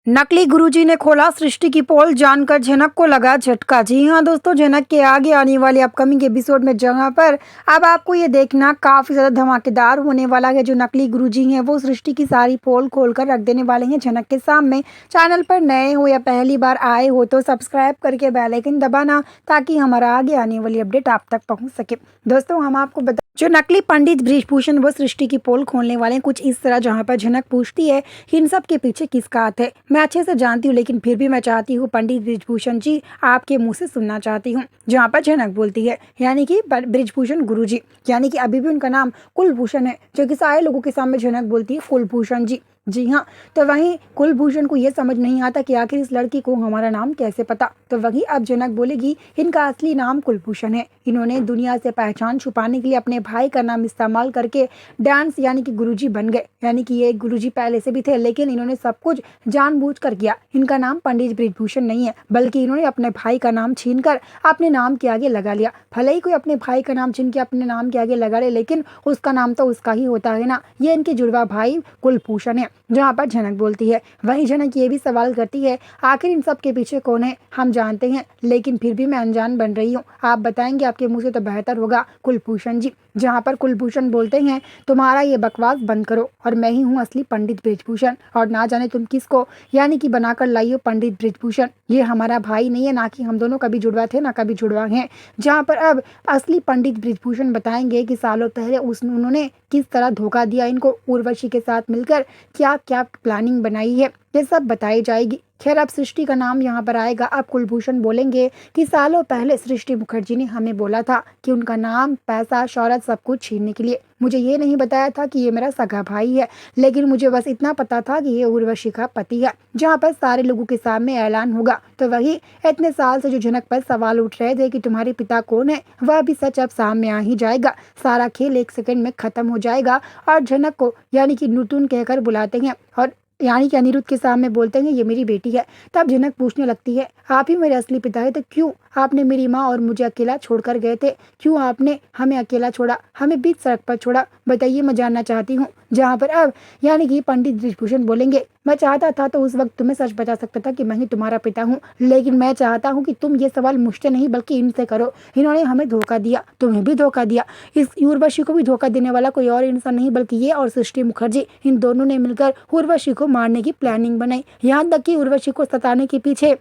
नकली गुरुजी ने खोला सृष्टि की पोल, जानकर झनक को लगा झटका। जी हाँ दोस्तों, झनक के आगे आने वाले अपकमिंग एपिसोड में जगह पर अब आपको ये देखना काफी ज्यादा धमाकेदार होने वाला है। जो नकली गुरुजी हैं वो सृष्टि की सारी पोल खोलकर रख देने वाले हैं झनक के सामने। चैनल पर नए हो या पहली बार आए हो तो सब्सक्राइब करके बेल आइकन दबाना, ताकि हमारा आगे आने वाली अपडेट आप तक पहुँच सके। दोस्तों हम आपको बता, जो नकली पंडित बृजभूषण वो सृष्टि की पोल खोलने वाले हैं कुछ इस तरह, जहाँ पर झनक पूछती है इन सब के पीछे किसका हाथ है। मैं अच्छे से जानती हूँ, लेकिन फिर भी मैं चाहती हूँ पंडित बृजभूषण जी आपके मुंह से सुनना चाहती हूँ। जहाँ पर झनक बोलती है यानी कि बृजभूषण गुरुजी, यानी कि अभी भी उनका नाम कुलभूषण है, जो कि सारे लोगों के सामने झनक बोलती है कुलभूषण जी। जी हाँ, तो वहीं कुलभूषण को ये समझ नहीं आता कि आखिर इस लड़की को हमारा नाम कैसे पता। तो वहीं अब जनक बोलेगी इनका असली नाम कुलभूषण है। इन्होंने दुनिया से पहचान छुपाने के लिए अपने भाई का नाम इस्तेमाल करके डांस यानी कि गुरुजी बन गए। यानी कि ये गुरुजी पहले से भी थे, लेकिन इन्होंने सब कुछ जानबूझकर किया। इनका नाम पंडित बृजभूषण नहीं है, बल्कि इन्होंने अपने भाई का नाम छीनकर अपने नाम के आगे लगा लिया। भले ही कोई अपने भाई का नाम छीन के अपने नाम के आगे लगा ले, लेकिन उसका नाम तो उसका ही होता है ना। ये इनके जुड़वा भाई कुलभूषण है। जहाँ पर झनक बोलती है, वहीं झनक ये भी सवाल करती है आखिर इन सब के पीछे कौन है। हम जानते हैं, लेकिन फिर भी मैं अनजान बन रही हूँ। आप बताएंगे आपके मुंह से तो बेहतर होगा कुलभूषण जी। जहाँ पर कुलभूषण बोलते हैं तुम्हारा ये बकवास बंद करो, और मैं ही हूँ असली पंडित बृजभूषण, और ना जाने तुम किसको यानी कि बनाकर लाई हो पंडित बृजभूषण। ये हमारा भाई नहीं है, ना कि हम दोनों कभी जुड़वा थे ना कभी जुड़वा हैं। जहाँ पर अब असली पंडित बृजभूषण बताएंगे कि सालों पहले उन्होंने किस तरह धोखा दिया इनको, उर्वशी के साथ मिलकर क्या क्या प्लानिंग बनाई है, ये सब बताई जाएगी। खैर अब सृष्टि का नाम यहाँ पर आएगा। अब कुलभूषण बोलेंगे कि सालों पहले सृष्टि मुखर्जी ने हमें बोला था कि उनका नाम, पैसा, शौहरत सब कुछ छीनने के लिए। मुझे ये नहीं बताया था कि ये मेरा सगा भाई है, लेकिन मुझे बस इतना पता था कि ये उर्वशी का पति है। जहाँ पर सारे लोगों के सामने ऐलान होगा। तो वही इतने साल से जो झनक पर सवाल उठ रहे थे कि तुम्हारे पिता कौन है, वह भी सच अब सामने आ ही जाएगा। सारा खेल एक सेकंड में खत्म हो जाएगा, और झनक को यानी कि नुतुन कहकर बुलाते हैं, और यानी कि अनिरुद्ध के सामने बोलते हैं ये मेरी बेटी है। तब झनक पूछने लगती है आप ही मेरे असली पिता है, तो क्यों आपने मेरी माँ और मुझे अकेला छोड़कर गए थे? क्यों आपने हमें अकेला छोड़ा, हमें बीच सड़क पर छोड़ा? बताइए, मैं जानना चाहती हूँ। जहाँ पर अब यानी कि पंडित बृजभूषण बोलेंगे मैं चाहता था तो उस वक्त तुम्हें सच बता सकता था कि मैं ही तुम्हारा पिता हूँ, लेकिन मैं चाहता हूँ कि तुम ये सवाल मुझसे नहीं बल्कि इनसे करो। इन्होंने हमें धोखा दिया, तुम्हें भी धोखा दिया। इस उर्वशी को भी धोखा देने वाला कोई और इंसान नहीं बल्कि ये और सृष्टि मुखर्जी, इन दोनों ने मिलकर उर्वशी को मारने की प्लानिंग बनाई। यहाँ तक कि उर्वशी को सताने के पीछे,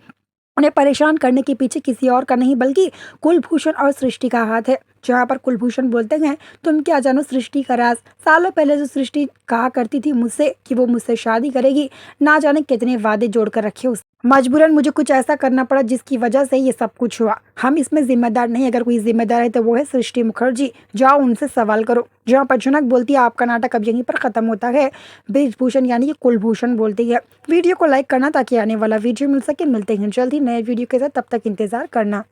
उन्हें परेशान करने के पीछे किसी और का नहीं बल्कि कुलभूषण और सृष्टि का हाथ है। जहाँ पर कुलभूषण बोलते हैं तुम क्या जानो सृष्टि का राज। सालों पहले जो सृष्टि कहा करती थी मुझसे कि वो मुझसे शादी करेगी, ना जाने कितने वादे जोड़कर रखे उस मजबूरन मुझे कुछ ऐसा करना पड़ा जिसकी वजह से ये सब कुछ हुआ। हम इसमें जिम्मेदार नहीं, अगर कोई जिम्मेदार है तो वो है सृष्टि मुखर्जी। जाओ उनसे सवाल करो। जहाँ पर झनक बोलती है आपका नाटक अब यहीं पर खत्म होता है। बृजभूषण यानी कि कुलभूषण बोलती है वीडियो को लाइक करना ताकि आने वाला वीडियो मिल सके। मिलते हैं जल्द ही नए वीडियो के साथ, तब तक इंतजार करना।